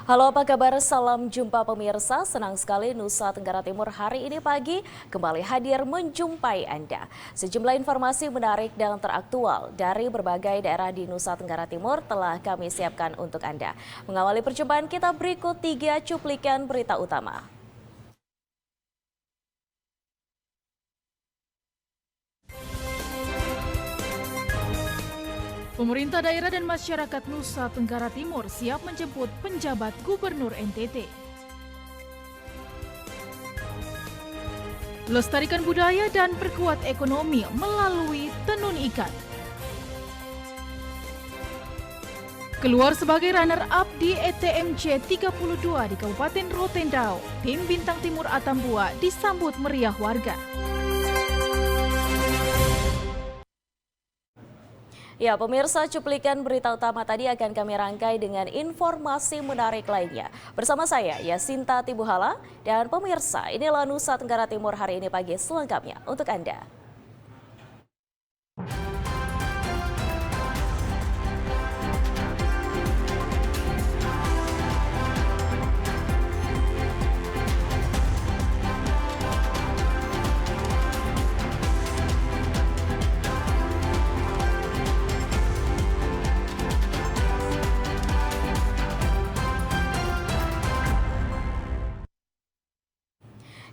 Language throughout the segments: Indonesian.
Halo, apa kabar? Salam jumpa pemirsa. Senang sekali Nusa Tenggara Timur hari ini pagi kembali hadir menjumpai Anda. Sejumlah informasi menarik dan teraktual dari berbagai daerah di Nusa Tenggara Timur telah kami siapkan untuk Anda. Mengawali perjumpaan kita berikut 3 cuplikan berita utama. Pemerintah daerah dan masyarakat Nusa Tenggara Timur siap menjemput penjabat Gubernur NTT. Lestarikan budaya dan perkuat ekonomi melalui tenun ikat. Keluar sebagai runner-up di ETMC 32 di Kabupaten Rotendao, tim Bintang Timur Atambua disambut meriah warga. Ya, pemirsa, cuplikan berita utama tadi akan kami rangkai dengan informasi menarik lainnya. Bersama saya, Yasinta Tibuhala, dan pemirsa, inilah Nusa Tenggara Timur hari ini pagi selengkapnya untuk Anda.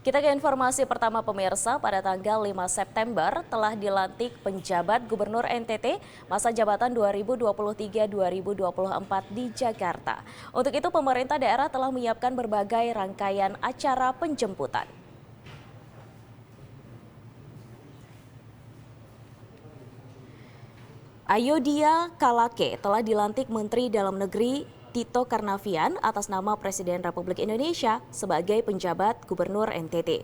Kita ke informasi pertama pemirsa, pada tanggal 5 September telah dilantik penjabat Gubernur NTT masa jabatan 2023-2024 di Jakarta. Untuk itu pemerintah daerah telah menyiapkan berbagai rangkaian acara penjemputan. Ayodhya Kalake telah dilantik Menteri Dalam Negeri Tito Karnavian atas nama Presiden Republik Indonesia sebagai penjabat Gubernur NTT.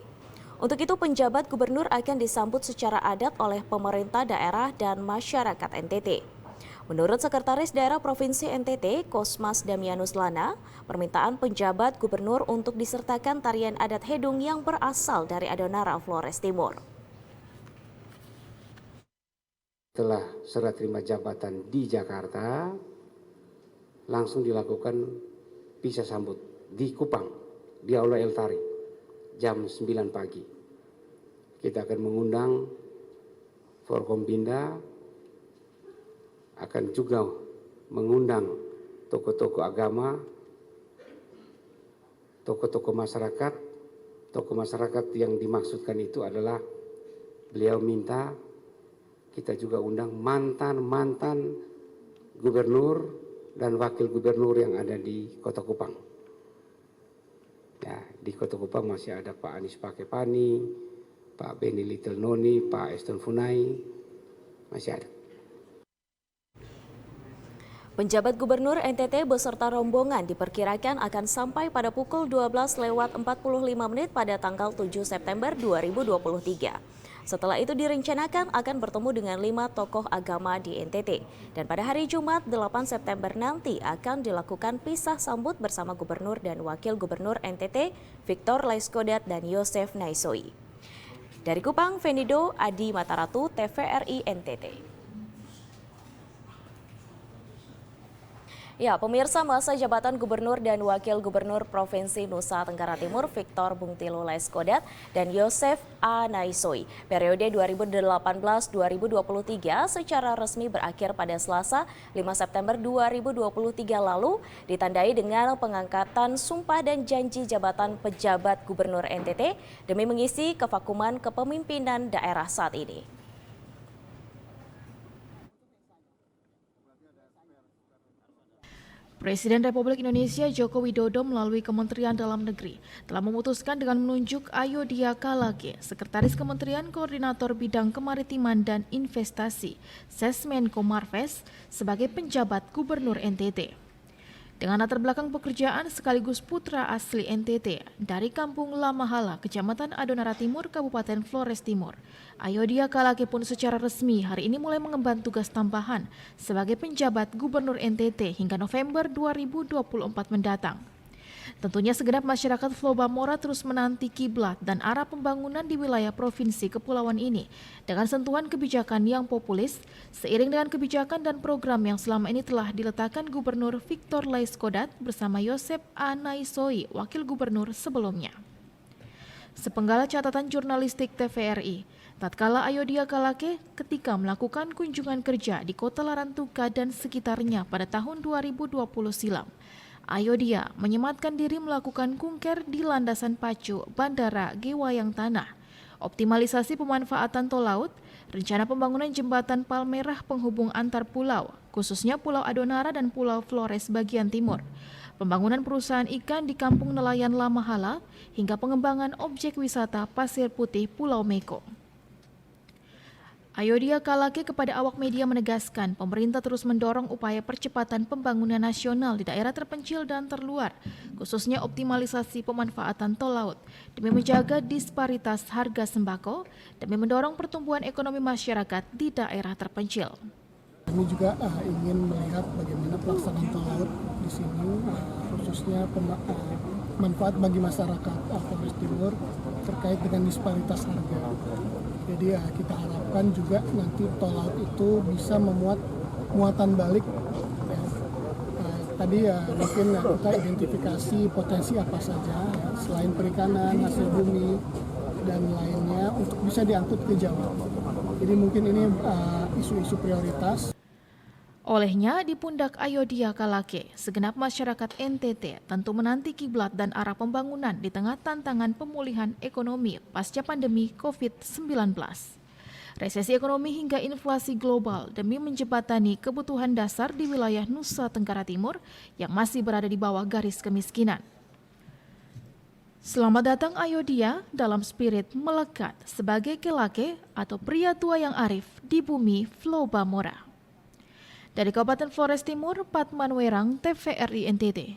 Untuk itu penjabat gubernur akan disambut secara adat oleh pemerintah daerah dan masyarakat NTT. Menurut Sekretaris Daerah Provinsi NTT, Kosmas Damianus Lana, permintaan penjabat gubernur untuk disertakan tarian adat Hedung yang berasal dari Adonara, Flores Timur. Setelah serah terima jabatan di Jakarta, langsung dilakukan pisah sambut di Kupang, di Aula El Tari, jam 9 pagi. Kita akan mengundang Forkompinda, akan juga mengundang tokoh-tokoh agama, tokoh-tokoh masyarakat yang dimaksudkan itu adalah beliau minta kita juga undang mantan-mantan gubernur dan wakil gubernur yang ada di Kota Kupang. Ya, di Kota Kupang masih ada Pak Anies Pakepani, Pak Benny Little Noni, Pak Eston Funai, masih ada. Penjabat Gubernur NTT beserta rombongan diperkirakan akan sampai pada pukul 12:45 pada tanggal 7 September 2023. Setelah itu direncanakan akan bertemu dengan 5 tokoh agama di NTT. Dan pada hari Jumat 8 September nanti akan dilakukan pisah sambut bersama Gubernur dan Wakil Gubernur NTT, Victor Laiskodat dan Yosef Naisoi. Dari Kupang, Venido Adi Mataratu, TVRI NTT. Ya, pemirsa, masa jabatan Gubernur dan Wakil Gubernur Provinsi Nusa Tenggara Timur Victor Bungtilo Laiskodat dan Yosef A. Naisoi periode 2018-2023 secara resmi berakhir pada Selasa 5 September 2023 lalu ditandai dengan pengangkatan sumpah dan janji jabatan pejabat Gubernur NTT demi mengisi kevakuman kepemimpinan daerah saat ini. Presiden Republik Indonesia Joko Widodo melalui Kementerian Dalam Negeri telah memutuskan dengan menunjuk Ayodhya Kalake, Sekretaris Kementerian Koordinator Bidang Kemaritiman dan Investasi, Sesmenko Marves, sebagai penjabat Gubernur NTT. Dengan latar belakang pekerjaan sekaligus putra asli NTT dari Kampung Lamahala, Kecamatan Adonara Timur, Kabupaten Flores Timur, Ayodhya Kalake pun secara resmi hari ini mulai mengemban tugas tambahan sebagai penjabat Gubernur NTT hingga November 2024 mendatang. Tentunya segenap masyarakat Flow Bamora terus menanti kiblat dan arah pembangunan di wilayah provinsi kepulauan ini dengan sentuhan kebijakan yang populis seiring dengan kebijakan dan program yang selama ini telah diletakkan Gubernur Victor Laiskodat bersama Yosep A. Naisoi, Wakil Gubernur sebelumnya. Sepenggal catatan jurnalistik TVRI, tatkala Ayodia Kalake ketika melakukan kunjungan kerja di Kota Larantuka dan sekitarnya pada tahun 2020 silam, Ayodia menyematkan diri melakukan kunker di landasan pacu Bandara Gewayang Tanah, optimalisasi pemanfaatan tol laut, rencana pembangunan jembatan Palmerah penghubung antar pulau, khususnya Pulau Adonara dan Pulau Flores bagian timur, pembangunan perusahaan ikan di Kampung Nelayan Lamahala, hingga pengembangan objek wisata Pasir Putih Pulau Meko. Ayodia Kalake kepada awak media menegaskan pemerintah terus mendorong upaya percepatan pembangunan nasional di daerah terpencil dan terluar, khususnya optimalisasi pemanfaatan tol laut, demi menjaga disparitas harga sembako, demi mendorong pertumbuhan ekonomi masyarakat di daerah terpencil. Kami juga ingin melihat bagaimana pelaksanaan tol laut di sini, khususnya manfaat bagi masyarakat Flores Timur terkait dengan disparitas harga. Jadi kita harapkan juga nanti tol laut itu bisa memuat muatan balik. Tadi mungkin kita identifikasi potensi apa saja selain perikanan, hasil bumi dan lainnya untuk bisa diangkut ke Jawa. Jadi mungkin ini isu-isu prioritas. Olehnya, di pundak Ayodia Kalake, segenap masyarakat NTT tentu menanti kiblat dan arah pembangunan di tengah tantangan pemulihan ekonomi pasca pandemi COVID-19. Resesi ekonomi hingga inflasi global demi menjembatani kebutuhan dasar di wilayah Nusa Tenggara Timur yang masih berada di bawah garis kemiskinan. Selamat datang Ayodia dalam spirit melekat sebagai kelake atau pria tua yang arif di bumi Flow Bamora. Dari Kabupaten Flores Timur, Patman Werang, TVRI NTT.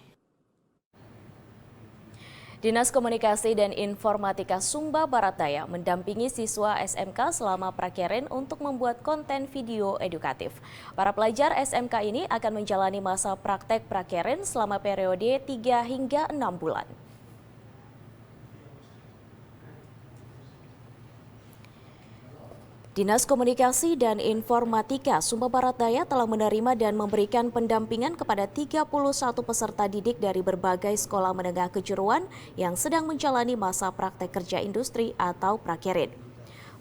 Dinas Komunikasi dan Informatika Sumba Barat Daya mendampingi siswa SMK selama prakerja untuk membuat konten video edukatif. Para pelajar SMK ini akan menjalani masa praktek prakerja selama periode 3 hingga 6 bulan. Dinas Komunikasi dan Informatika Sumba Barat Daya telah menerima dan memberikan pendampingan kepada 31 peserta didik dari berbagai sekolah menengah kejuruan yang sedang menjalani masa praktek kerja industri atau prakerja.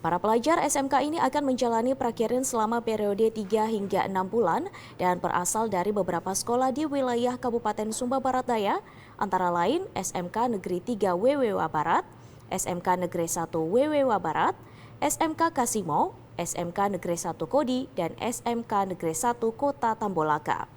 Para pelajar SMK ini akan menjalani prakerja selama periode 3 hingga 6 bulan dan berasal dari beberapa sekolah di wilayah Kabupaten Sumba Barat Daya, antara lain SMK Negeri 3 Wewewa Barat, SMK Negeri 1 Wewewa Barat, SMK Kasimo, SMK Negeri 1 Kodi, dan SMK Negeri 1 Kota Tambolaka.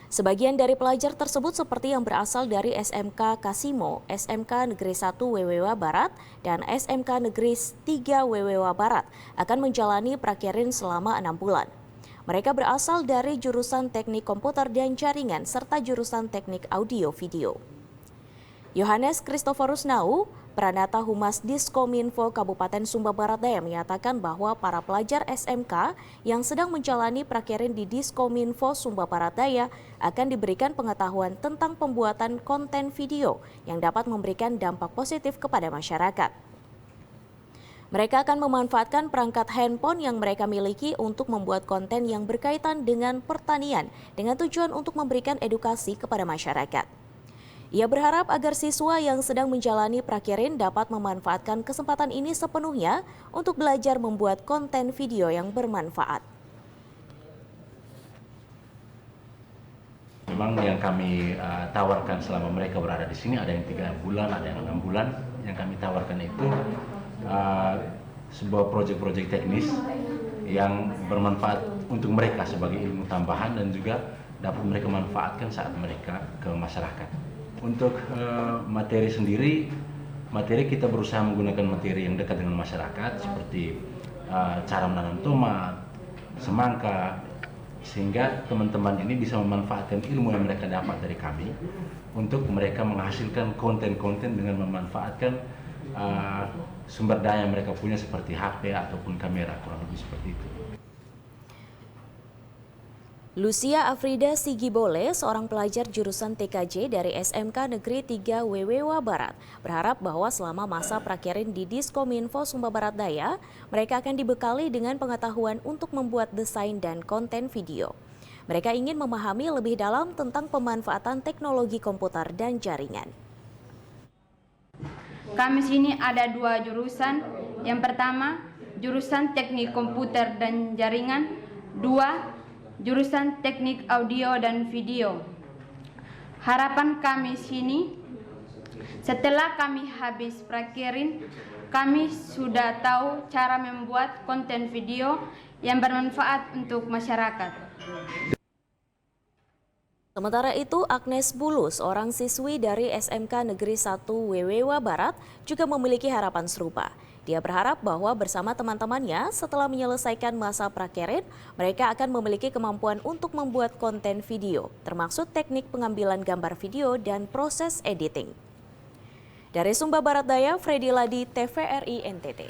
Sebagian dari pelajar tersebut seperti yang berasal dari SMK Kasimo, SMK Negeri 1 Wewewa Barat, dan SMK Negeri 3 Wewewa Barat akan menjalani prakerja selama 6 bulan. Mereka berasal dari jurusan Teknik Komputer dan Jaringan serta jurusan Teknik Audio Video. Yohanes Christophorus Nau, Pranata Humas Diskominfo Kabupaten Sumba Barat Daya menyatakan bahwa para pelajar SMK yang sedang menjalani prakerja di Diskominfo Sumba Barat Daya akan diberikan pengetahuan tentang pembuatan konten video yang dapat memberikan dampak positif kepada masyarakat. Mereka akan memanfaatkan perangkat handphone yang mereka miliki untuk membuat konten yang berkaitan dengan pertanian dengan tujuan untuk memberikan edukasi kepada masyarakat. Ia berharap agar siswa yang sedang menjalani prakerja dapat memanfaatkan kesempatan ini sepenuhnya untuk belajar membuat konten video yang bermanfaat. Memang yang kami tawarkan selama mereka berada di sini ada yang 3 bulan, ada yang 6 bulan. Yang kami tawarkan itu sebuah proyek-proyek teknis yang bermanfaat untuk mereka sebagai ilmu tambahan dan juga dapat mereka manfaatkan saat mereka ke masyarakat. Untuk materi sendiri, kita berusaha menggunakan materi yang dekat dengan masyarakat seperti cara menanam tomat, semangka, sehingga teman-teman ini bisa memanfaatkan ilmu yang mereka dapat dari kami untuk mereka menghasilkan konten-konten dengan memanfaatkan sumber daya yang mereka punya seperti HP ataupun kamera, kurang lebih seperti itu. Lucia Afrida Sigibole, seorang pelajar jurusan TKJ dari SMK Negeri 3 Wewewa Barat, berharap bahwa selama masa prakerin di Diskominfo Sumba Barat Daya, mereka akan dibekali dengan pengetahuan untuk membuat desain dan konten video. Mereka ingin memahami lebih dalam tentang pemanfaatan teknologi komputer dan jaringan. Kami sini ada 2 jurusan. Yang pertama, jurusan teknik komputer dan jaringan. 2, jurusan teknik audio dan video. Harapan kami sini, setelah kami habis prakerin, kami sudah tahu cara membuat konten video yang bermanfaat untuk masyarakat. Sementara itu, Agnes Bulus, seorang siswi dari SMK Negeri 1 Wewewa Barat, juga memiliki harapan serupa. Dia berharap bahwa bersama teman-temannya setelah menyelesaikan masa prakerin, mereka akan memiliki kemampuan untuk membuat konten video, termasuk teknik pengambilan gambar video dan proses editing. Dari Sumba Barat Daya, Freddy Ladi, TVRI NTT.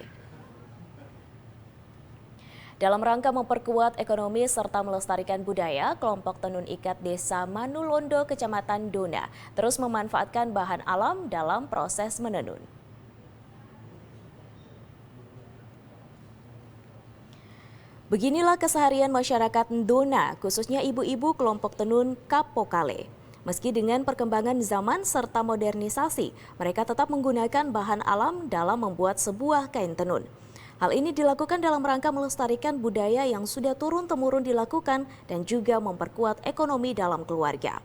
Dalam rangka memperkuat ekonomi serta melestarikan budaya, kelompok tenun ikat Desa Manulondo, Kecamatan Dona, terus memanfaatkan bahan alam dalam proses menenun. Beginilah keseharian masyarakat Ndona, khususnya ibu-ibu kelompok tenun Kapokale. Meski dengan perkembangan zaman serta modernisasi, mereka tetap menggunakan bahan alam dalam membuat sebuah kain tenun. Hal ini dilakukan dalam rangka melestarikan budaya yang sudah turun-temurun dilakukan dan juga memperkuat ekonomi dalam keluarga.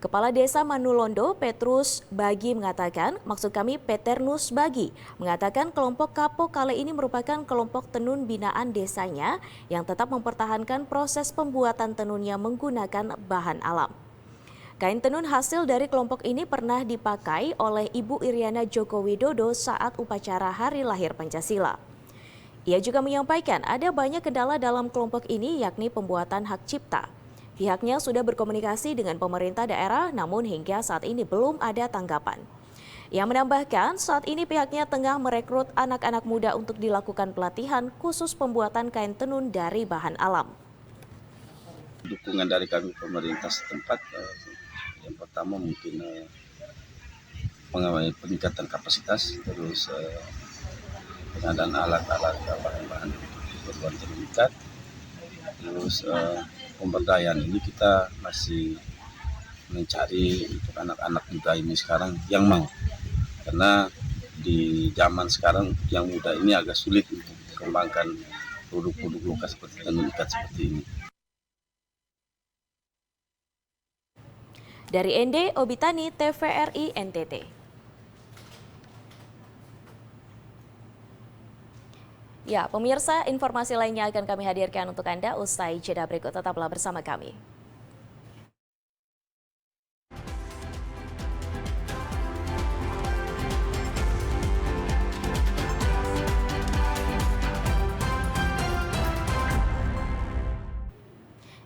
Kepala Desa Manulondo, Petrus Bagi mengatakan, maksud kami Peternus Bagi, mengatakan kelompok Kapokale ini merupakan kelompok tenun binaan desanya yang tetap mempertahankan proses pembuatan tenunnya menggunakan bahan alam. Kain tenun hasil dari kelompok ini pernah dipakai oleh Ibu Iriana Joko Widodo saat upacara Hari Lahir Pancasila. Ia juga menyampaikan ada banyak kendala dalam kelompok ini yakni pembuatan hak cipta. Pihaknya sudah berkomunikasi dengan pemerintah daerah, namun hingga saat ini belum ada tanggapan. Ia menambahkan saat ini pihaknya tengah merekrut anak-anak muda untuk dilakukan pelatihan khusus pembuatan kain tenun dari bahan alam. Dukungan dari kami pemerintah setempat, yang pertama mungkin peningkatan kapasitas, terus pengadaan alat-alat bahan-bahan keperluan tenun ikat, terus pemberdayaan ini kita masih mencari untuk anak-anak muda ini sekarang yang mau, karena di zaman sekarang yang muda ini agak sulit untuk mengembangkan produk-produk lokal seperti tenun ikat seperti ini. Dari ND, Obitani, TVRI NTT. Ya, pemirsa, informasi lainnya akan kami hadirkan untuk Anda usai jeda berikut. Tetaplah bersama kami.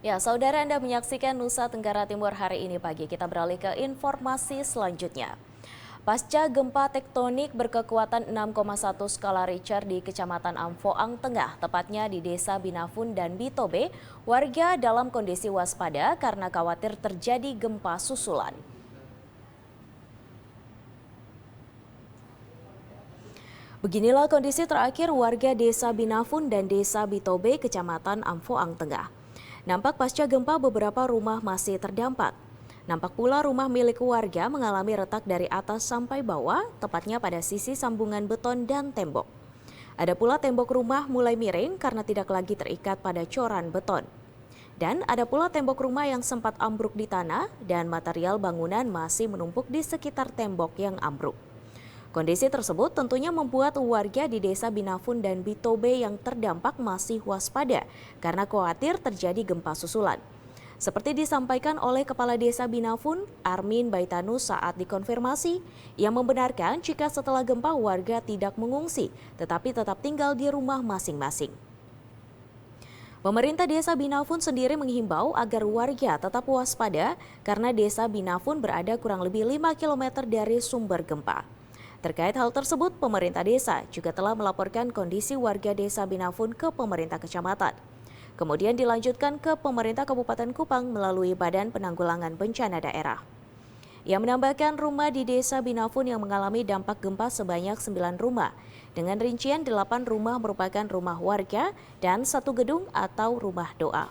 Ya, saudara, Anda menyaksikan Nusa Tenggara Timur hari ini pagi. Kita beralih ke informasi selanjutnya. Pasca gempa tektonik berkekuatan 6,1 skala Richter di Kecamatan Amphoang Tengah, tepatnya di Desa Binafun dan Bitobe, warga dalam kondisi waspada karena khawatir terjadi gempa susulan. Beginilah kondisi terakhir warga Desa Binafun dan Desa Bitobe, Kecamatan Amphoang Tengah. Nampak pasca gempa beberapa rumah masih terdampak. Nampak pula rumah milik warga mengalami retak dari atas sampai bawah, tepatnya pada sisi sambungan beton dan tembok. Ada pula tembok rumah mulai miring karena tidak lagi terikat pada coran beton. Dan ada pula tembok rumah yang sempat ambruk di tanah dan material bangunan masih menumpuk di sekitar tembok yang ambruk. Kondisi tersebut tentunya membuat warga di Desa Binafun dan Bitobe yang terdampak masih waspada karena khawatir terjadi gempa susulan. Seperti disampaikan oleh Kepala Desa Binafun, Armin Baitanus saat dikonfirmasi, ia membenarkan jika setelah gempa warga tidak mengungsi, tetapi tetap tinggal di rumah masing-masing. Pemerintah Desa Binafun sendiri menghimbau agar warga tetap waspada karena Desa Binafun berada kurang lebih 5 km dari sumber gempa. Terkait hal tersebut, pemerintah desa juga telah melaporkan kondisi warga Desa Binafun ke pemerintah kecamatan. kemudian dilanjutkan ke pemerintah Kabupaten Kupang melalui Badan Penanggulangan Bencana Daerah. Ia menambahkan rumah di Desa Binafun yang mengalami dampak gempa sebanyak 9 rumah, dengan rincian 8 rumah merupakan rumah warga dan 1 gedung atau rumah doa.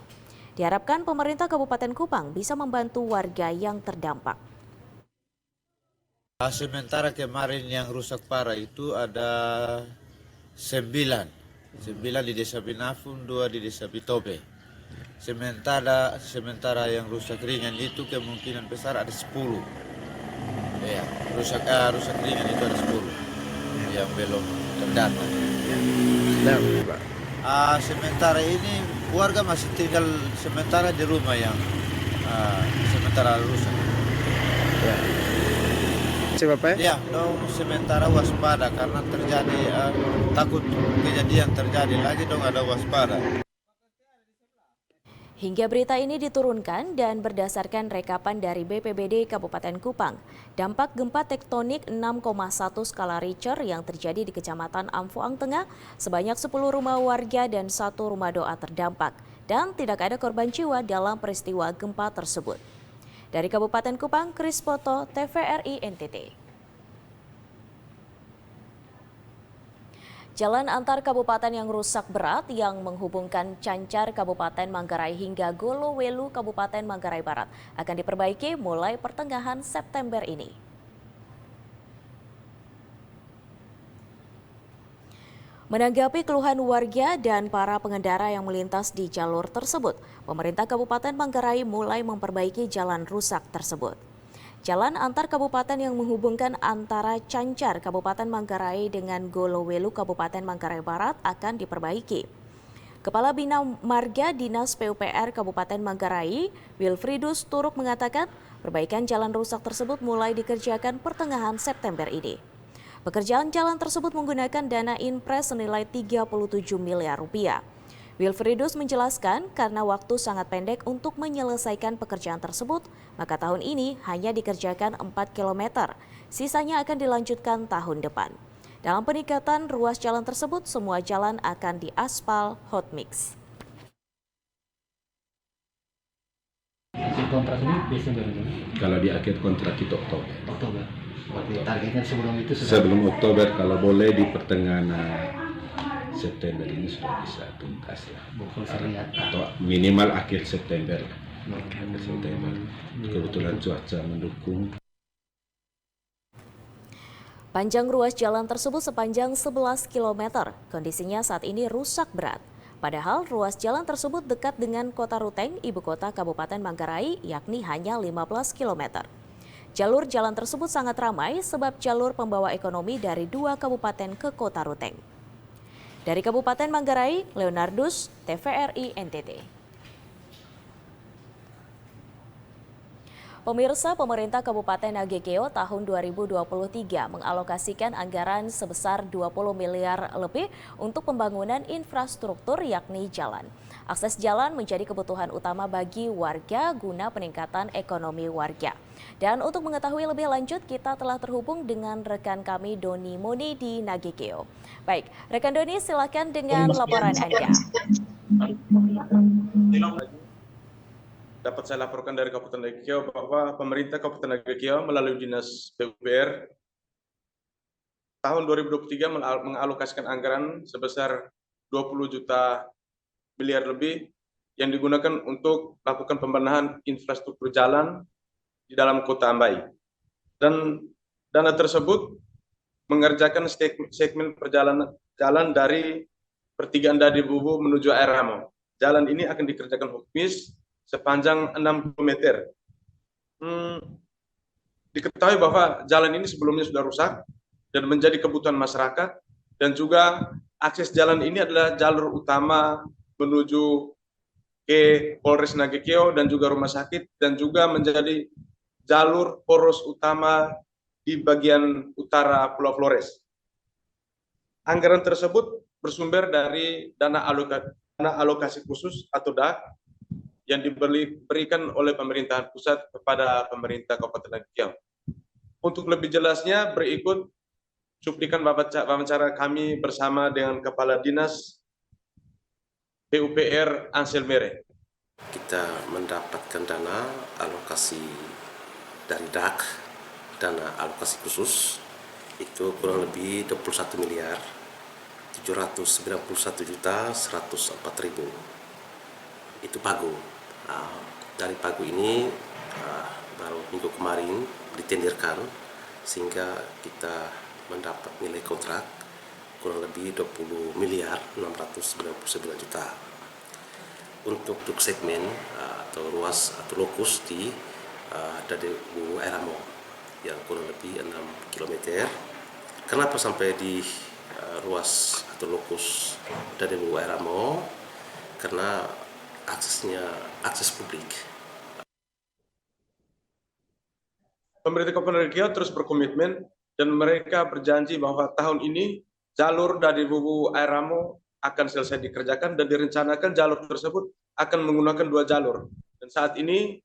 Diharapkan pemerintah Kabupaten Kupang bisa membantu warga yang terdampak. Sementara kemarin yang rusak parah itu ada 9 di Desa Binafun, 2 di Desa Bitobe. Sementara yang rusak ringan itu kemungkinan besar ada 10. Ya, rusak ringan itu ada 10 yang belum terdata. Sementara ini warga masih tinggal sementara di rumah yang sementara rusak. Ya. Siapa ya? Ya, dong sementara waspada karena terjadi takut kejadian terjadi lagi dong, ada waspada. Hingga berita ini diturunkan dan berdasarkan rekapan dari BPBD Kabupaten Kupang, dampak gempa tektonik 6,1 skala Richter yang terjadi di Kecamatan Amfuang Tengah, sebanyak 10 rumah warga dan 1 rumah doa terdampak, dan tidak ada korban jiwa dalam peristiwa gempa tersebut. Dari Kabupaten Kupang, Kris Poto, TVRI NTT. Jalan antar kabupaten yang rusak berat yang menghubungkan Cancar Kabupaten Manggarai hingga Golowelu Kabupaten Manggarai Barat akan diperbaiki mulai pertengahan September ini. Menanggapi keluhan warga dan para pengendara yang melintas di jalur tersebut, pemerintah Kabupaten Manggarai mulai memperbaiki jalan rusak tersebut. Jalan antar kabupaten yang menghubungkan antara Cancar Kabupaten Manggarai dengan Golowelu Kabupaten Manggarai Barat akan diperbaiki. Kepala Bina Marga Dinas PUPR Kabupaten Manggarai, Wilfridus Turuk mengatakan perbaikan jalan rusak tersebut mulai dikerjakan pertengahan September ini. Pekerjaan jalan tersebut menggunakan dana Inpres senilai 37 miliar rupiah. Wilfridus menjelaskan karena waktu sangat pendek untuk menyelesaikan pekerjaan tersebut, maka tahun ini hanya dikerjakan 4 km, sisanya akan dilanjutkan tahun depan. Dalam peningkatan ruas jalan tersebut, semua jalan akan diaspal hot mix. Kontrak ini Desember ini? Kalau di akhir kontrak itu Oktober. Berarti targetnya sebelum itu sudah? Sebelum Oktober, kalau boleh di pertengahan September ini sudah bisa tuntas lah. Atau minimal akhir September. Kebetulan cuaca mendukung. Panjang ruas jalan tersebut sepanjang 11 km. Kondisinya saat ini rusak berat. Padahal ruas jalan tersebut dekat dengan Kota Ruteng, ibu kota Kabupaten Manggarai, yakni hanya 15 km. Jalur jalan tersebut sangat ramai sebab jalur pembawa ekonomi dari 2 kabupaten ke Kota Ruteng. Dari Kabupaten Manggarai, Leonardus, TVRI NTT. Pemirsa, pemerintah Kabupaten Nagekeo tahun 2023 mengalokasikan anggaran sebesar 20 miliar lebih untuk pembangunan infrastruktur yakni jalan. Akses jalan menjadi kebutuhan utama bagi warga guna peningkatan ekonomi warga. Dan untuk mengetahui lebih lanjut, kita telah terhubung dengan rekan kami Doni Moni di Nagekeo. Baik, rekan Doni, silakan dengan laporan Anda. Dapat saya laporkan dari Kabupaten Nagekeo bahwa pemerintah Kabupaten Nagekeo melalui Dinas PUPR tahun 2023 mengalokasikan anggaran sebesar 20 juta miliar lebih yang digunakan untuk melakukan pembenahan infrastruktur jalan di dalam Kota Ambai. Dan dana tersebut mengerjakan segmen perjalanan jalan dari pertigaan Dadi Bubu menuju Air Ramo. Jalan ini akan dikerjakan hukmis sepanjang 6 km. Diketahui bahwa jalan ini sebelumnya sudah rusak dan menjadi kebutuhan masyarakat, dan juga akses jalan ini adalah jalur utama menuju ke Polres Nagekeo dan juga rumah sakit, dan juga menjadi jalur poros utama di bagian utara Pulau Flores. Anggaran tersebut bersumber dari dana alokasi khusus atau DA yang diberikan oleh pemerintahan pusat kepada pemerintah Kabupaten Nagekeo. Untuk lebih jelasnya, berikut cuplikan wawancara kami bersama dengan Kepala Dinas PUPR Ansel Mere. Kita mendapatkan dana alokasi dari DAK, dana alokasi khusus, itu kurang lebih 21 miliar 791 juta 104 ribu. Itu pagu. Dari pagu ini baru minggu kemarin ditenderkan, sehingga kita mendapat nilai kontrak kurang lebih 20 miliar 699 juta. Untuk segmen atau ruas atau lokus di Dadewu Airamo yang kurang lebih 6 km. Kenapa sampai di ruas atau lokus Dadewu Airamo? Karena akses publik. Pemerintah Kabupaten Riau terus berkomitmen dan mereka berjanji bahwa tahun ini jalur Dadewu Airamo akan selesai dikerjakan dan direncanakan jalur tersebut akan menggunakan 2 jalur. Dan saat ini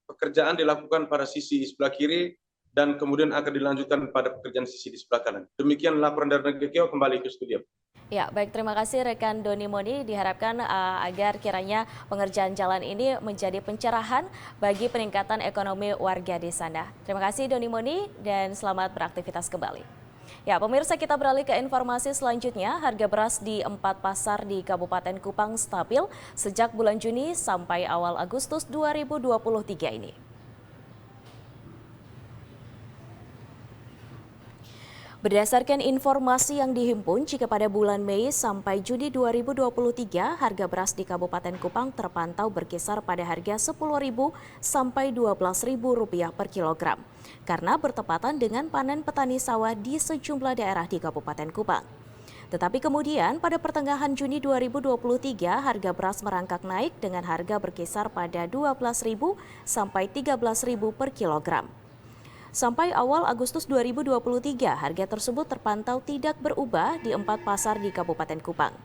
pekerjaan dilakukan pada sisi sebelah kiri dan kemudian akan dilanjutkan pada pekerjaan sisi di sebelah kanan. Demikian laporan dari Negeri Riau, kembali ke studio. Ya, baik, terima kasih rekan Doni Moni. Diharapkan agar kiranya pengerjaan jalan ini menjadi pencerahan bagi peningkatan ekonomi warga di sana. Terima kasih Doni Moni dan selamat beraktivitas kembali. Ya, pemirsa, kita beralih ke informasi selanjutnya. Harga beras di 4 pasar di Kabupaten Kupang stabil sejak bulan Juni sampai awal Agustus 2023 ini. Berdasarkan informasi yang dihimpun, jika pada bulan Mei sampai Juni 2023, harga beras di Kabupaten Kupang terpantau berkisar pada harga Rp10.000 sampai Rp12.000 per kilogram, karena bertepatan dengan panen petani sawah di sejumlah daerah di Kabupaten Kupang. Tetapi kemudian pada pertengahan Juni 2023, harga beras merangkak naik dengan harga berkisar pada Rp12.000 sampai Rp13.000 per kilogram. Sampai awal Agustus 2023, harga tersebut terpantau tidak berubah di 4 pasar di Kabupaten Kupang.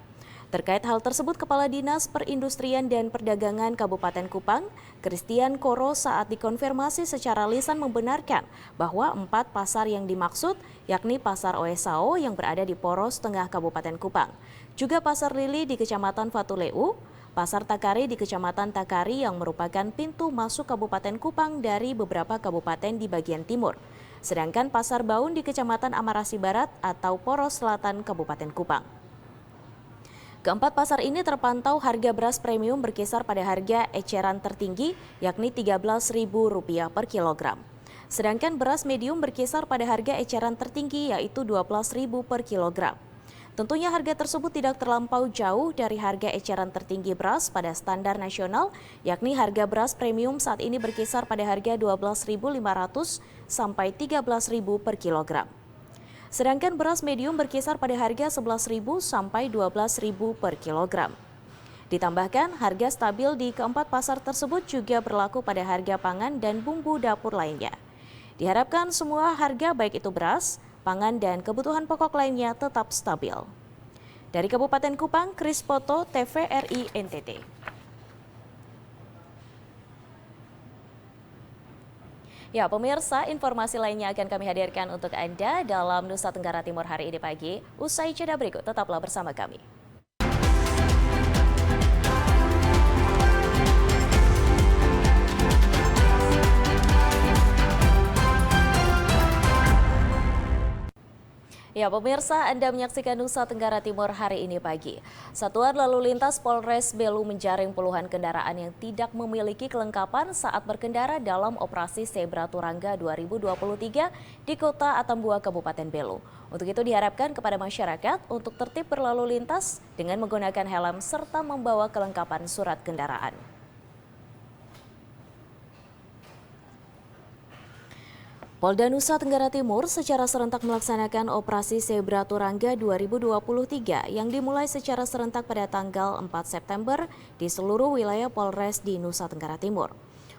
Terkait hal tersebut, Kepala Dinas Perindustrian dan Perdagangan Kabupaten Kupang, Christian Koro, saat dikonfirmasi secara lisan membenarkan bahwa 4 pasar yang dimaksud yakni Pasar Oesao yang berada di Poros Tengah Kabupaten Kupang, juga Pasar Lili di Kecamatan Fatuleu, Pasar Takari di Kecamatan Takari yang merupakan pintu masuk Kabupaten Kupang dari beberapa kabupaten di bagian timur. Sedangkan Pasar Baun di Kecamatan Amarasi Barat atau Poros Selatan Kabupaten Kupang. Keempat pasar ini terpantau harga beras premium berkisar pada harga eceran tertinggi yakni Rp13.000 per kilogram. Sedangkan beras medium berkisar pada harga eceran tertinggi yaitu Rp12.000 per kilogram. Tentunya harga tersebut tidak terlampau jauh dari harga eceran tertinggi beras pada standar nasional, yakni harga beras premium saat ini berkisar pada harga Rp12.500 sampai Rp13.000 per kilogram. Sedangkan beras medium berkisar pada harga Rp11.000 sampai Rp12.000 per kilogram. Ditambahkan, harga stabil di keempat pasar tersebut juga berlaku pada harga pangan dan bumbu dapur lainnya. Diharapkan semua harga baik itu beras, pangan, dan kebutuhan pokok lainnya tetap stabil. Dari Kabupaten Kupang, Kris Poto, TVRI NTT. Ya, pemirsa, informasi lainnya akan kami hadirkan untuk Anda dalam Nusa Tenggara Timur hari ini pagi. Usai jeda berikut, tetaplah bersama kami. Ya, pemirsa, Anda menyaksikan Nusa Tenggara Timur hari ini pagi. Satuan Lalu Lintas Polres Belu menjaring puluhan kendaraan yang tidak memiliki kelengkapan saat berkendara dalam operasi Zebra Turangga 2023 di Kota Atambua, Kabupaten Belu. Untuk itu diharapkan kepada masyarakat untuk tertib berlalu lintas dengan menggunakan helm serta membawa kelengkapan surat kendaraan. Polda Nusa Tenggara Timur secara serentak melaksanakan operasi Zebra Turangga 2023 yang dimulai secara serentak pada tanggal 4 September di seluruh wilayah Polres di Nusa Tenggara Timur.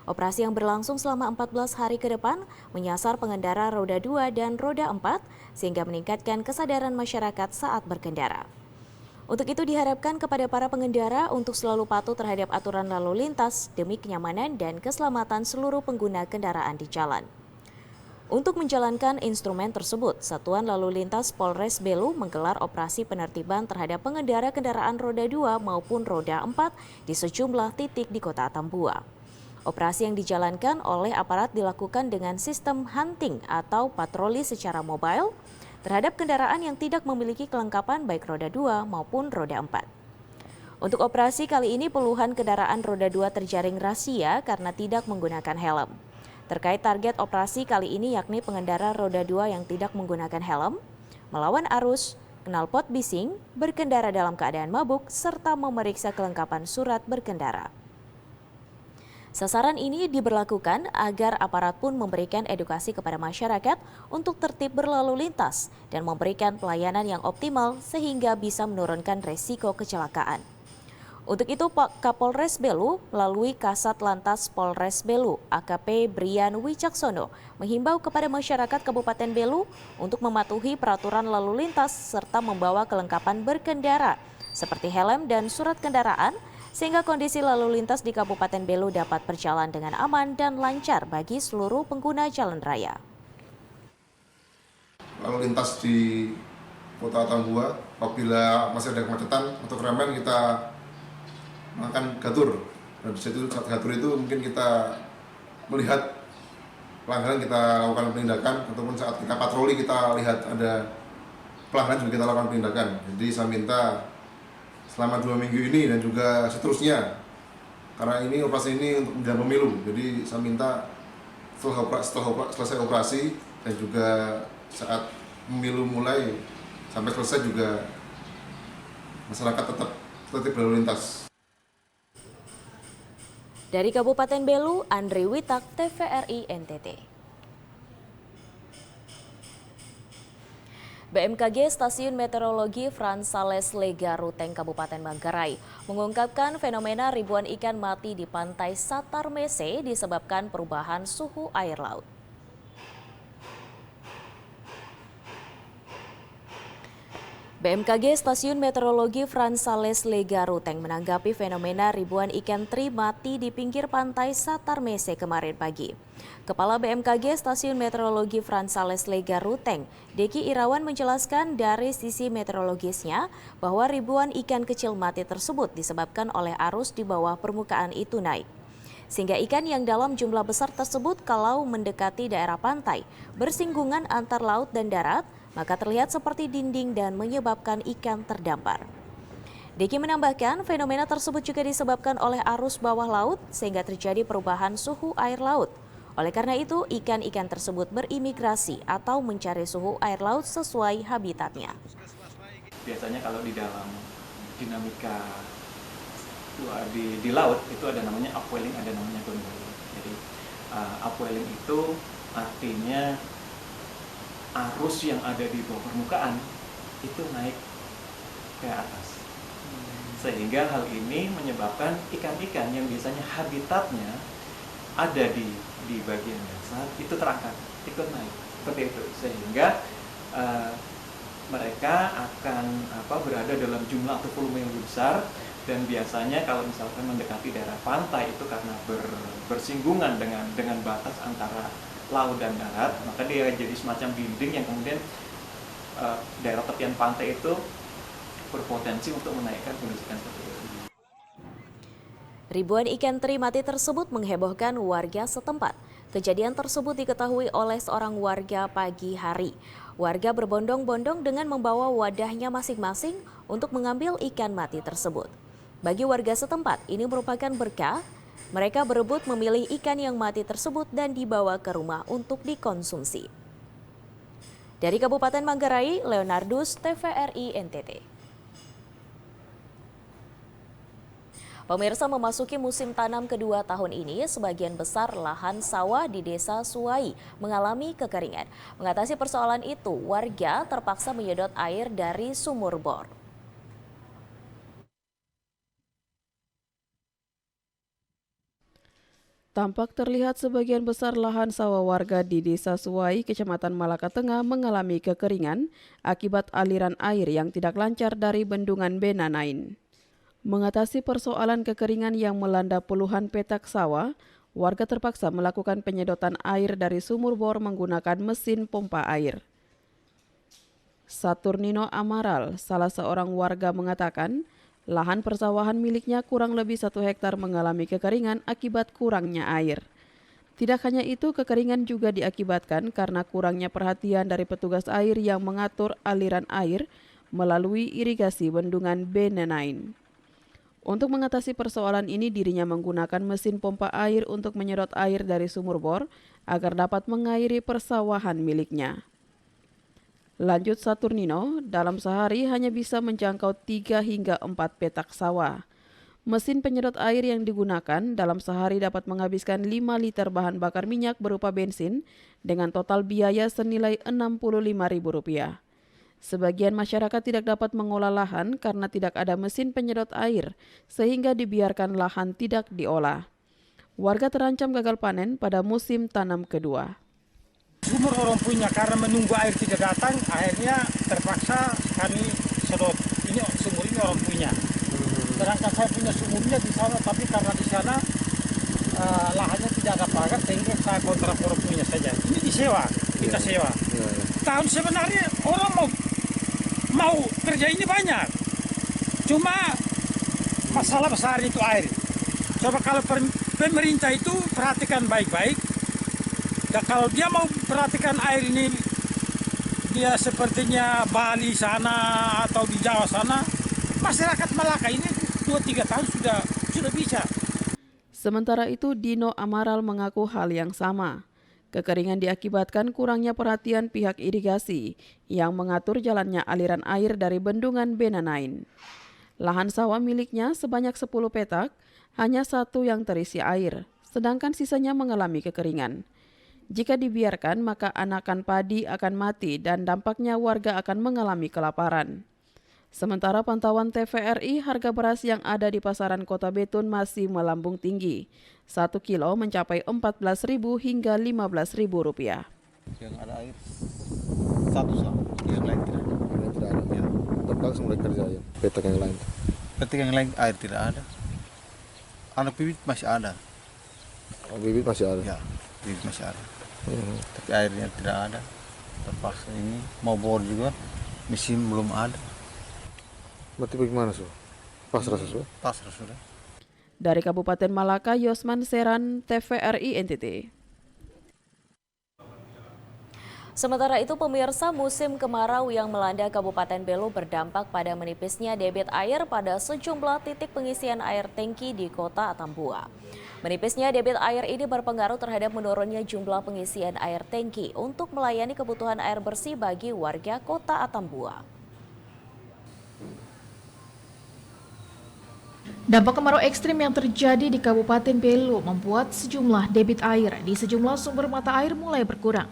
Operasi yang berlangsung selama 14 hari ke depan menyasar pengendara roda 2 dan roda 4 sehingga meningkatkan kesadaran masyarakat saat berkendara. Untuk itu diharapkan kepada para pengendara untuk selalu patuh terhadap aturan lalu lintas demi kenyamanan dan keselamatan seluruh pengguna kendaraan di jalan. Untuk menjalankan instrumen tersebut, Satuan Lalu Lintas Polres Belu menggelar operasi penertiban terhadap pengendara kendaraan roda 2 maupun roda 4 di sejumlah titik di Kota Tambua. Operasi yang dijalankan oleh aparat dilakukan dengan sistem hunting atau patroli secara mobile terhadap kendaraan yang tidak memiliki kelengkapan baik roda 2 maupun roda 4. Untuk operasi kali ini puluhan kendaraan roda 2 terjaring razia karena tidak menggunakan helm. Terkait target operasi kali ini yakni pengendara roda 2 yang tidak menggunakan helm, melawan arus, knalpot bising, berkendara dalam keadaan mabuk, serta memeriksa kelengkapan surat berkendara. Sasaran ini diberlakukan agar aparat pun memberikan edukasi kepada masyarakat untuk tertib berlalu lintas dan memberikan pelayanan yang optimal sehingga bisa menurunkan resiko kecelakaan. Untuk itu, Pak Kapolres Belu melalui Kasat Lantas Polres Belu, AKP Brian Wicaksono, menghimbau kepada masyarakat Kabupaten Belu untuk mematuhi peraturan lalu lintas serta membawa kelengkapan berkendara seperti helm dan surat kendaraan sehingga kondisi lalu lintas di Kabupaten Belu dapat berjalan dengan aman dan lancar bagi seluruh pengguna jalan raya. Lalu lintas di Kota Tambua, apabila masih ada kemacetan atau keramaian kita makan gatur, dan di situ saat gatur itu mungkin kita melihat pelanggaran, kita lakukan penindakan, ataupun saat kita patroli kita lihat ada pelanggaran juga kita lakukan penindakan. Jadi saya minta selama 2 minggu ini dan juga seterusnya, karena ini operasi ini untuk menjelang pemilu, jadi saya minta setelah selesai operasi dan juga saat pemilu mulai sampai selesai juga masyarakat tetap tertib berlalu lintas. Dari Kabupaten Belu, Andri Witak, TVRI NTT. BMKG Stasiun Meteorologi Frans Sales Lega Ruteng Kabupaten Manggarai mengungkapkan fenomena ribuan ikan mati di pantai Satar Mese disebabkan perubahan suhu air laut. BMKG Stasiun Meteorologi Frans Sales Lega Ruteng menanggapi fenomena ribuan ikan teri mati di pinggir pantai Satar Mese kemarin pagi. Kepala BMKG Stasiun Meteorologi Frans Sales Lega Ruteng, Deki Irawan menjelaskan dari sisi meteorologisnya bahwa ribuan ikan kecil mati tersebut disebabkan oleh arus di bawah permukaan itu naik. Sehingga ikan yang dalam jumlah besar tersebut kalau mendekati daerah pantai, bersinggungan antar laut dan darat, maka terlihat seperti dinding dan menyebabkan ikan terdampar. Deki menambahkan fenomena tersebut juga disebabkan oleh arus bawah laut sehingga terjadi perubahan suhu air laut. Oleh karena itu, ikan-ikan tersebut berimigrasi atau mencari suhu air laut sesuai habitatnya. Biasanya kalau di dalam dinamika di laut itu ada namanya upwelling, ada namanya downwelling. Jadi upwelling itu artinya arus yang ada di bawah permukaan itu naik ke atas, sehingga hal ini menyebabkan ikan-ikan yang biasanya habitatnya ada di bagian dasar itu terangkat, ikut naik seperti itu, sehingga mereka akan berada dalam jumlah atau volume yang lebih besar. Dan biasanya kalau misalkan mendekati daerah pantai itu karena bersinggungan dengan batas antara laut dan darat, maka dia jadi semacam dinding yang kemudian daerah tepian pantai itu berpotensi untuk menaikkan kondisi ikan seperti itu. Ribuan ikan teri mati tersebut menghebohkan warga setempat. Kejadian tersebut diketahui oleh seorang warga pagi hari. Warga berbondong-bondong dengan membawa wadahnya masing-masing untuk mengambil ikan mati tersebut. Bagi warga setempat, ini merupakan berkah. Mereka berebut memilih ikan yang mati tersebut dan dibawa ke rumah untuk dikonsumsi. Dari Kabupaten Manggarai, Leonardus, TVRI NTT. Pemirsa, memasuki musim tanam kedua tahun ini, sebagian besar lahan sawah di Desa Suwai mengalami kekeringan. Mengatasi persoalan itu, warga terpaksa menyedot air dari sumur bor. Tampak terlihat sebagian besar lahan sawah warga di Desa Suwai, Kecamatan Malaka Tengah mengalami kekeringan akibat aliran air yang tidak lancar dari bendungan Benanain. Mengatasi persoalan kekeringan yang melanda puluhan petak sawah, Warga terpaksa melakukan penyedotan air dari sumur bor menggunakan mesin pompa air. Saturnino Amaral, salah seorang warga mengatakan, lahan persawahan miliknya kurang lebih 1 hektar mengalami kekeringan akibat kurangnya air. Tidak hanya itu, kekeringan juga diakibatkan karena kurangnya perhatian dari petugas air yang mengatur aliran air melalui irigasi bendungan Benenain. Untuk mengatasi persoalan ini, dirinya menggunakan mesin pompa air untuk menyedot air dari sumur bor agar dapat mengairi persawahan miliknya. Lanjut Saturnino, dalam sehari hanya bisa menjangkau 3 hingga 4 petak sawah. Mesin penyedot air yang digunakan dalam sehari dapat menghabiskan 5 liter bahan bakar minyak berupa bensin dengan total biaya senilai Rp65.000. Sebagian masyarakat tidak dapat mengolah lahan karena tidak ada mesin penyedot air, sehingga dibiarkan lahan tidak diolah. Warga terancam gagal panen pada musim tanam kedua. Sumur orang punya, karena menunggu air tidak datang, akhirnya terpaksa kami sedot. Ini sumur ini orang punya. Sedangkan saya punya sumurnya di sana, tapi karena di sana lahannya tidak ada pagar, sehingga saya kontrak orang punya saja. Ini disewa, kita sewa. Tahun sebenarnya orang mau kerja ini banyak, cuma masalah besar itu air. Coba kalau pemerintah itu perhatikan baik-baik, dan kalau dia mau perhatikan air ini, dia sepertinya Bali sana atau di Jawa sana, masyarakat Malaka ini 2-3 tahun sudah bisa. Sementara itu, Dino Amaral mengaku hal yang sama. Kekeringan diakibatkan kurangnya perhatian pihak irigasi yang mengatur jalannya aliran air dari bendungan Benenain. Lahan sawah miliknya sebanyak 10 petak, hanya 1 yang terisi air, sedangkan sisanya mengalami kekeringan. Jika dibiarkan, maka anakan padi akan mati dan dampaknya warga akan mengalami kelaparan. Sementara pantauan TVRI, harga beras yang ada di pasaran Kota Betun masih melambung tinggi. 1 kilo mencapai Rp14.000 hingga Rp15.000. Yang ada air 1 sama, yang lain tidak ada. Yang tidak ada. Ya. Terpaksa mulai kerja ya. Petak yang lain. Petak yang lain air tidak ada. Anak bibit masih ada. Oh, bibit masih ada. Ya, bibit masih ada. Tapi airnya tidak ada. Terpaksa ini mau bor juga, mesin belum ada. Berarti bagaimana sudah? Pasrah sudah? Pasrah sudah. Dari Kabupaten Malaka, Yosman Seran, TVRI NTT. Sementara itu, pemirsa, musim kemarau yang melanda Kabupaten Belu berdampak pada menipisnya debit air pada sejumlah titik pengisian air tangki di Kota Atambua. Menipisnya debit air ini berpengaruh terhadap menurunnya jumlah pengisian air tangki untuk melayani kebutuhan air bersih bagi warga Kota Atambua. Dampak kemarau ekstrim yang terjadi di Kabupaten Belu membuat sejumlah debit air di sejumlah sumber mata air mulai berkurang.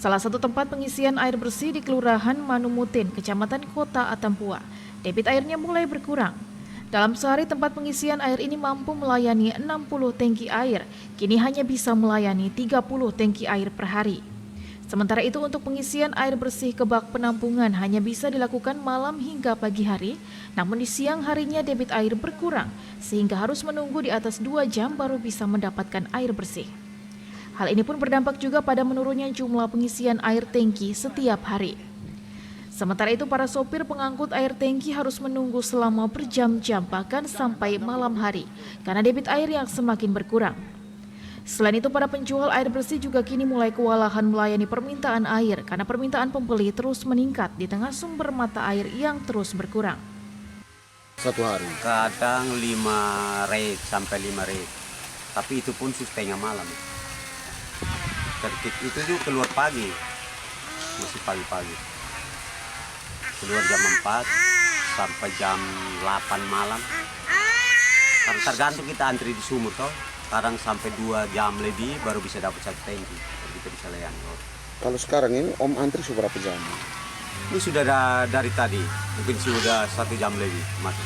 Salah satu tempat pengisian air bersih di Kelurahan Manumutin, Kecamatan Kota Atambua, debit airnya mulai berkurang. Dalam sehari tempat pengisian air ini mampu melayani 60 tangki air, kini hanya bisa melayani 30 tangki air per hari. Sementara itu untuk pengisian air bersih ke bak penampungan hanya bisa dilakukan malam hingga pagi hari, namun di siang harinya debit air berkurang sehingga harus menunggu di atas 2 jam baru bisa mendapatkan air bersih. Hal ini pun berdampak juga pada menurunnya jumlah pengisian air tangki setiap hari. Sementara itu para sopir pengangkut air tangki harus menunggu selama berjam-jam bahkan sampai malam hari karena debit air yang semakin berkurang. Selain itu, para penjual air bersih juga kini mulai kewalahan melayani permintaan air karena permintaan pembeli terus meningkat di tengah sumber mata air yang terus berkurang. Satu hari? Kadang 5 red sampai 5 red, tapi itu pun setengah malam. Tertib itu juga keluar pagi, masih pagi-pagi. Keluar jam 4 sampai jam 8 malam. Karena tergantung kita antri di sumur toh. Kadang sampai 2 jam lebih baru bisa dapat 1 tangki, kita bisa layani. Kalau sekarang ini Om antri seberapa jam? Ini sudah dari tadi, mungkin sudah 1 jam lebih masuk.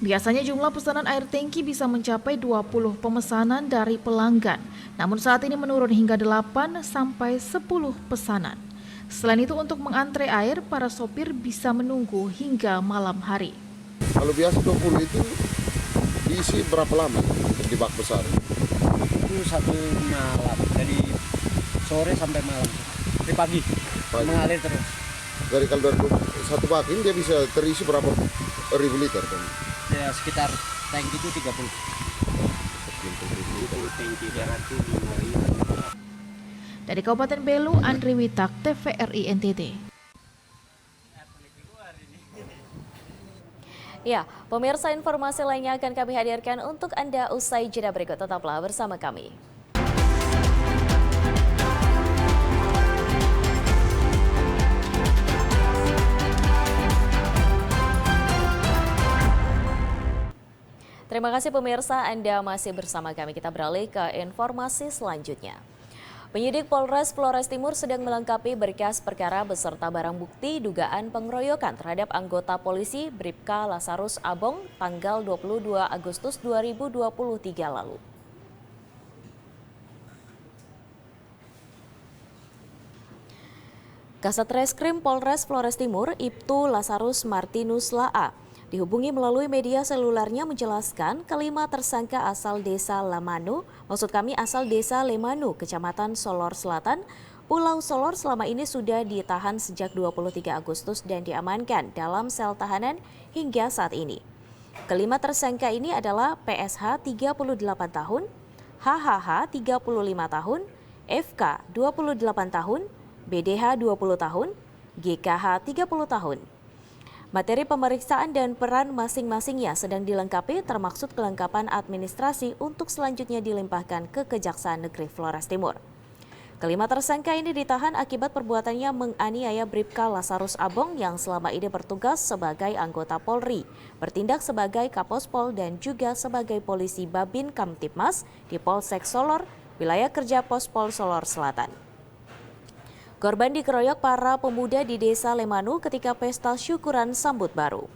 Biasanya jumlah pesanan air tangki bisa mencapai 20 pemesanan dari pelanggan, namun saat ini menurun hingga 8 sampai 10 pesanan. Selain itu untuk mengantre air, para sopir bisa menunggu hingga malam hari. Kalau biasa 20 itu diisi berapa lama di bak besar? itu 1 malam, dari sore sampai malam, dari pagi. Mengalir terus. Dari kalau dari satu bak ini dia bisa terisi berapa ribu liter kan? Ya sekitar tank itu 30. Dari Kabupaten Belu, Andri Witak, TVRI NTT. Ya, pemirsa, informasi lainnya akan kami hadirkan untuk Anda usai jeda berikut. Tetaplah bersama kami. Terima kasih pemirsa, Anda masih bersama kami. Kita beralih ke informasi selanjutnya. Penyidik Polres Flores Timur sedang melengkapi berkas perkara beserta barang bukti dugaan pengeroyokan terhadap anggota polisi Bribka Lazarus Abong tanggal 22 Agustus 2023 lalu. Kasat Reskrim Polres Flores Timur, Ibtu Lazarus Martinus Laa, dihubungi melalui media selulernya menjelaskan kelima tersangka asal desa Lemanu, asal desa Lemanu, Kecamatan Solor Selatan, Pulau Solor selama ini sudah ditahan sejak 23 Agustus dan diamankan dalam sel tahanan hingga saat ini. Kelima tersangka ini adalah PSH 38 tahun, HHH 35 tahun, FK 28 tahun, BDH 20 tahun, GKH 30 tahun. Materi pemeriksaan dan peran masing-masingnya sedang dilengkapi termaksud kelengkapan administrasi untuk selanjutnya dilimpahkan ke Kejaksaan Negeri Flores Timur. Kelima tersangka ini ditahan akibat perbuatannya menganiaya Bribka Lazarus Abong yang selama ini bertugas sebagai anggota Polri, bertindak sebagai Kapospol dan juga sebagai polisi Babin Kamtipmas di Polsek Solor, wilayah kerja Pospol Solor Selatan. Korban dikeroyok para pemuda di desa Lemanu ketika pesta syukuran sambut baru.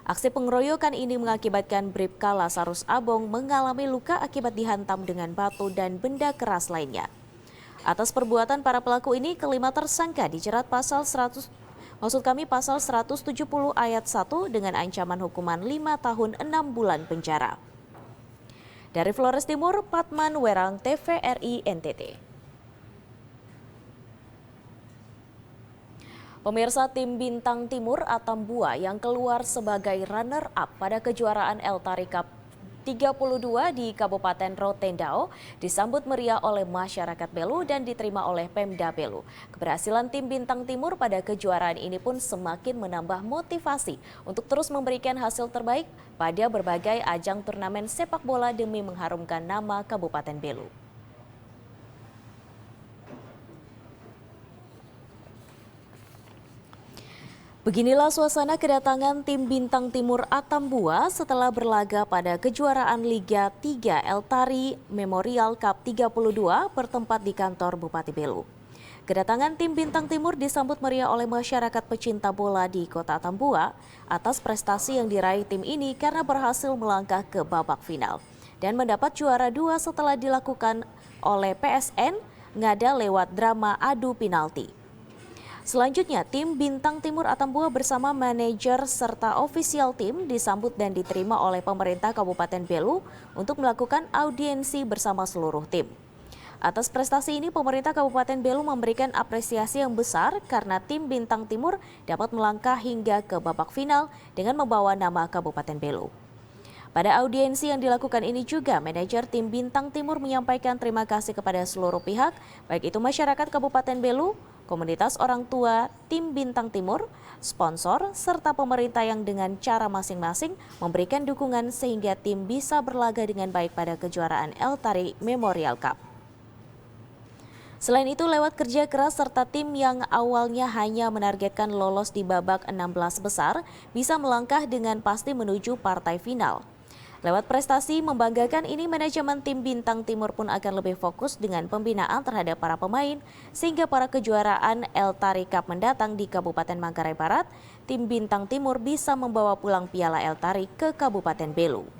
Aksi pengeroyokan ini mengakibatkan Bribka Lazarus Abong mengalami luka akibat dihantam dengan batu dan benda keras lainnya. Atas perbuatan para pelaku ini, kelima tersangka dijerat pasal 170 ayat 1 dengan ancaman hukuman 5 tahun 6 bulan penjara. Dari Flores Timur, Patman Werang, TVRI NTT. Pemirsa, tim Bintang Timur Atambua yang keluar sebagai runner-up pada kejuaraan Eltari Cup 32 di Kabupaten Rotendao disambut meriah oleh masyarakat Belu dan diterima oleh Pemda Belu. Keberhasilan tim Bintang Timur pada kejuaraan ini pun semakin menambah motivasi untuk terus memberikan hasil terbaik pada berbagai ajang turnamen sepak bola demi mengharumkan nama Kabupaten Belu. Beginilah suasana kedatangan tim Bintang Timur Atambua setelah berlaga pada kejuaraan Liga 3 Eltari Memorial Cup 32 bertempat di kantor Bupati Belu. Kedatangan tim Bintang Timur disambut meriah oleh masyarakat pecinta bola di Kota Atambua atas prestasi yang diraih tim ini karena berhasil melangkah ke babak final dan mendapat juara 2 setelah dilakukan oleh PSN ngada lewat drama adu penalti. Selanjutnya, tim Bintang Timur Atambua bersama manajer serta ofisial tim disambut dan diterima oleh pemerintah Kabupaten Belu untuk melakukan audiensi bersama seluruh tim. Atas prestasi ini, pemerintah Kabupaten Belu memberikan apresiasi yang besar karena tim Bintang Timur dapat melangkah hingga ke babak final dengan membawa nama Kabupaten Belu. Pada audiensi yang dilakukan ini juga, manajer tim Bintang Timur menyampaikan terima kasih kepada seluruh pihak, baik itu masyarakat Kabupaten Belu, komunitas orang tua tim Bintang Timur, sponsor, serta pemerintah yang dengan cara masing-masing memberikan dukungan sehingga tim bisa berlaga dengan baik pada kejuaraan Eltari Memorial Cup. Selain itu, lewat kerja keras serta tim yang awalnya hanya menargetkan lolos di babak 16 besar, bisa melangkah dengan pasti menuju partai final. Lewat prestasi membanggakan ini, manajemen tim Bintang Timur pun akan lebih fokus dengan pembinaan terhadap para pemain, sehingga para kejuaraan Eltari Cup mendatang di Kabupaten Manggarai Barat, tim Bintang Timur bisa membawa pulang piala Eltari ke Kabupaten Belu.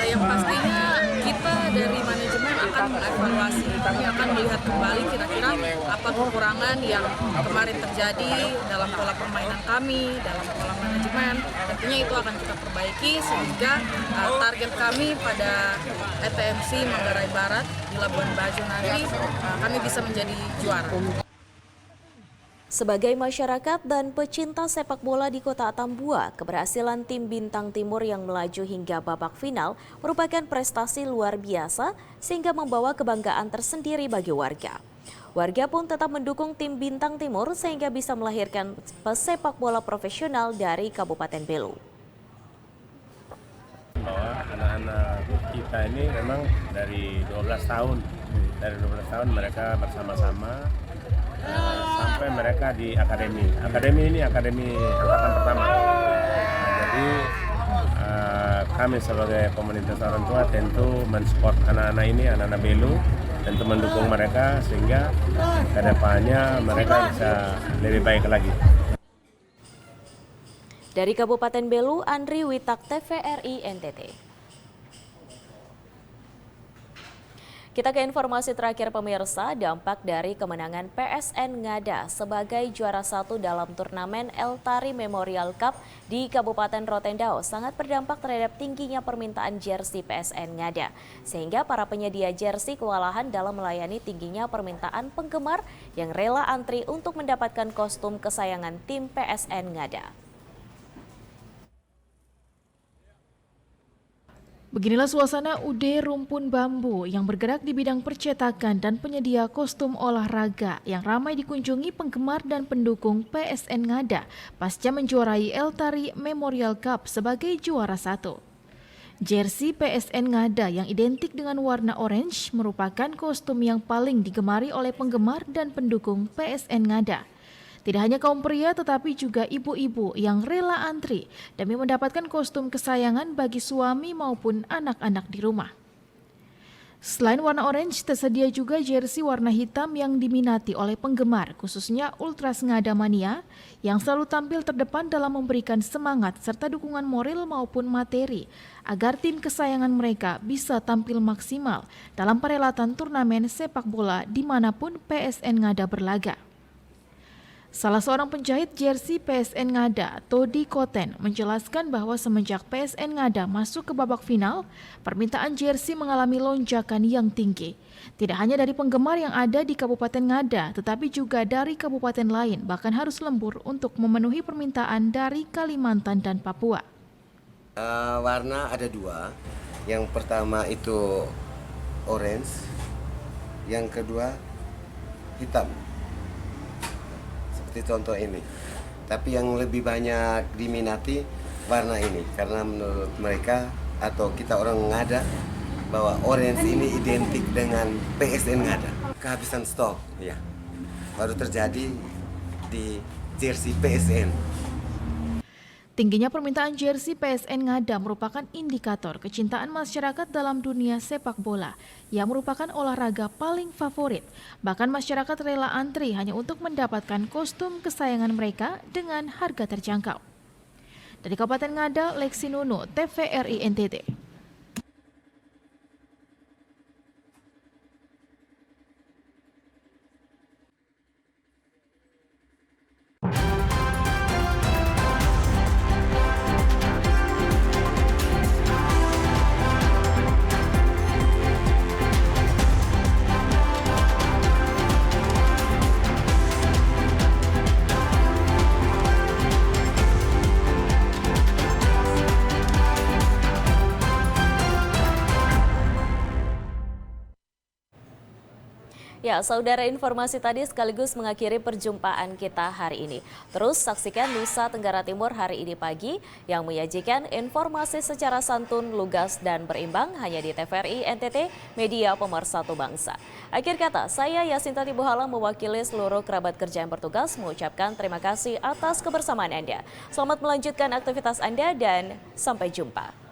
Yang pastinya kita dari manajemen akan mengevaluasi, kami akan melihat kembali kira-kira apa kekurangan yang kemarin terjadi dalam pola permainan kami, dalam pola manajemen. Tentunya itu akan kita perbaiki sehingga target kami pada ETMC Manggarai Barat di Labuan Bajo nanti kami bisa menjadi juara. Sebagai masyarakat dan pecinta sepak bola di Kota Atambua, keberhasilan tim Bintang Timur yang melaju hingga babak final merupakan prestasi luar biasa sehingga membawa kebanggaan tersendiri bagi warga. Warga pun tetap mendukung tim Bintang Timur sehingga bisa melahirkan pesepak bola profesional dari Kabupaten Belu. Bahwa anak-anak kita ini memang dari 12 tahun mereka bersama-sama sampai mereka di akademi. Akademi ini akademi angkatan pertama. Jadi kami sebagai komunitas orang tua tentu mensupport anak-anak ini, anak-anak Belu, tentu mendukung mereka sehingga kedepannya mereka bisa lebih baik lagi. Dari Kabupaten Belu, Andri Witak, TVRI NTT. Kita ke informasi terakhir pemirsa, dampak dari kemenangan PSN Ngada sebagai juara 1 dalam turnamen Eltari Memorial Cup di Kabupaten Rotendao sangat berdampak terhadap tingginya permintaan jersey PSN Ngada. Sehingga para penyedia jersey kewalahan dalam melayani tingginya permintaan penggemar yang rela antri untuk mendapatkan kostum kesayangan tim PSN Ngada. Beginilah suasana UD Rumpun Bambu yang bergerak di bidang percetakan dan penyedia kostum olahraga yang ramai dikunjungi penggemar dan pendukung PSN Ngada pasca menjuarai Eltari Memorial Cup sebagai juara 1. Jersey PSN Ngada yang identik dengan warna orange merupakan kostum yang paling digemari oleh penggemar dan pendukung PSN Ngada. Tidak hanya kaum pria tetapi juga ibu-ibu yang rela antri demi mendapatkan kostum kesayangan bagi suami maupun anak-anak di rumah. Selain warna orange, tersedia juga jersey warna hitam yang diminati oleh penggemar, khususnya Ultras Ngada Mania yang selalu tampil terdepan dalam memberikan semangat serta dukungan moral maupun materi agar tim kesayangan mereka bisa tampil maksimal dalam perhelatan turnamen sepak bola dimanapun PSN Ngada berlaga. Salah seorang penjahit jersey PSN Ngada, Todi Koten, menjelaskan bahwa semenjak PSN Ngada masuk ke babak final, permintaan jersey mengalami lonjakan yang tinggi. Tidak hanya dari penggemar yang ada di Kabupaten Ngada, tetapi juga dari kabupaten lain, bahkan harus lembur untuk memenuhi permintaan dari Kalimantan dan Papua. Warna ada dua, yang pertama itu orange, yang kedua hitam. Seperti contoh ini, tapi yang lebih banyak diminati warna ini karena menurut mereka atau kita orang Ngada bahwa orange ini identik dengan PSN Ngada. Kehabisan stok ya baru terjadi di jersey PSN. Tingginya permintaan jersey PSN Ngada merupakan indikator kecintaan masyarakat dalam dunia sepak bola yang merupakan olahraga paling favorit. Bahkan masyarakat rela antri hanya untuk mendapatkan kostum kesayangan mereka dengan harga terjangkau. Dari Kabupaten Ngada, Lexi Nunu, TVRI NTT. Ya, saudara, informasi tadi sekaligus mengakhiri perjumpaan kita hari ini. Terus saksikan Nusa Tenggara Timur hari ini pagi yang menyajikan informasi secara santun, lugas, dan berimbang hanya di TVRI NTT, media pemersatu bangsa. Akhir kata, saya Yasinta Tibuhala mewakili seluruh kerabat kerja yang bertugas mengucapkan terima kasih atas kebersamaan Anda. Selamat melanjutkan aktivitas Anda dan sampai jumpa.